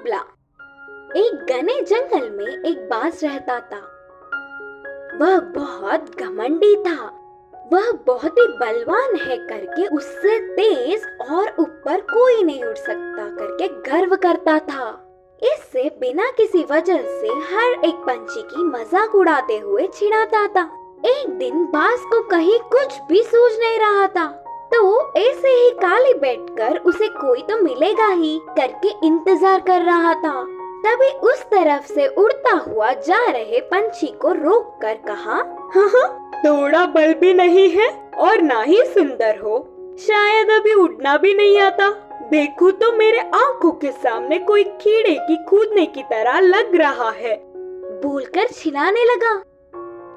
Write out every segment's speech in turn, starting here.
मुकाबला। एक घने जंगल में एक बाज रहता था। वह बहुत घमंडी था। वह बहुत ही बलवान है करके उससे तेज और ऊपर कोई नहीं उड़ सकता करके गर्व करता था। इससे बिना किसी वजह से हर एक पंछी की मजाक उड़ाते हुए चिढ़ाता था। एक दिन बाज को कहीं कुछ भी सूझ नहीं रहा था, तो ऐसे ही खाली बैठकर उसे कोई तो मिलेगा ही करके इंतजार कर रहा था। तभी उस तरफ से उड़ता हुआ जा रहे पंछी को रोक कर कहा, हाँ, थोड़ा बल भी नहीं है और ना ही सुंदर हो, शायद अभी उड़ना भी नहीं आता। देखो तो मेरे आंखों के सामने कोई कीड़े की कूदने की तरह लग रहा है। बोलकर चिल्लाने लगा।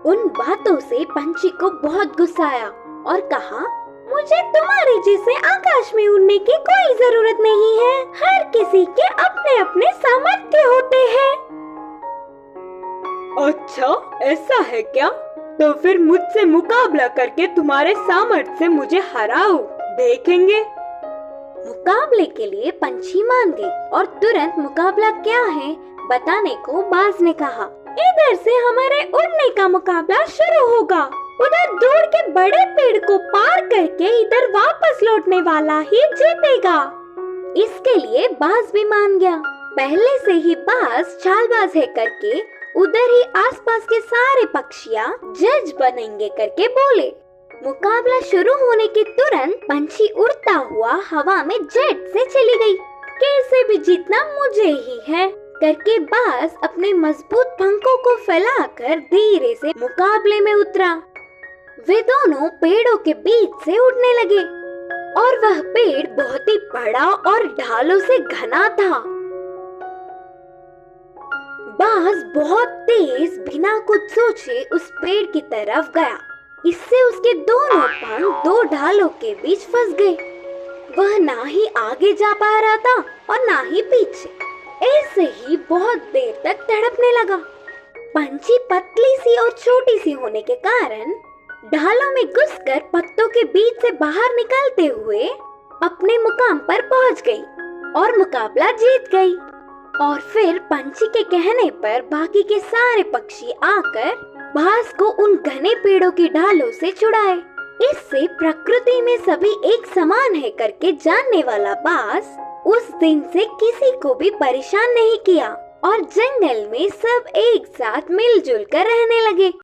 उन बातों से पंछी को बहुत गुस्सा आया और कहा, मुझे तुम्हारे जैसे आकाश में उड़ने की कोई जरूरत नहीं है। हर किसी के अपने अपने सामर्थ्य होते हैं। अच्छा, ऐसा है क्या? तो फिर मुझसे मुकाबला करके तुम्हारे सामर्थ्य से मुझे हराओ, देखेंगे। मुकाबले के लिए पंछी मान गई और तुरंत मुकाबला क्या है बताने को बाज ने कहा, इधर से हमारे उड़ने का मुकाबला शुरू होगा। उधर दूर के बड़े पेड़ को पार करके इधर वापस लौटने वाला ही जीतेगा। इसके लिए बाज भी मान गया। पहले से ही बाज चालबाज है करके उधर ही आसपास के सारे पक्षियाँ जज बनेंगे करके बोले। मुकाबला शुरू होने के तुरंत पंछी उड़ता हुआ हवा में जेट से चली गई। कैसे भी जीतना मुझे ही है करके बाज अपने मजबूत पंखों को फैलाकर धीरे से मुकाबले में उतरा। वे दोनों पेड़ों के बीच से उड़ने लगे और वह पेड़ बहुत ही बड़ा और ढालों से घना था। बाज बहुत तेज बिना कुछ सोचे उस पेड़ की तरफ गया। इससे उसके दोनों पंख दो ढालों के बीच फंस गए। वह ना ही आगे जा पा रहा था और ना ही पीछे। ऐसे ही बहुत देर तक तड़पने लगा। पंछी पतली सी और छोटी सी होने के कारण ढालों में घुसकर पत्तों के बीच से बाहर निकलते हुए अपने मुकाम पर पहुंच गई और मुकाबला जीत गई। और फिर पंछी के कहने पर बाकी के सारे पक्षी आकर बाज को उन घने पेड़ों की ढालों से छुड़ाए। इससे प्रकृति में सभी एक समान है करके जानने वाला बाज उस दिन से किसी को भी परेशान नहीं किया और जंगल में सब एक साथ मिलजुल कर रहने लगे।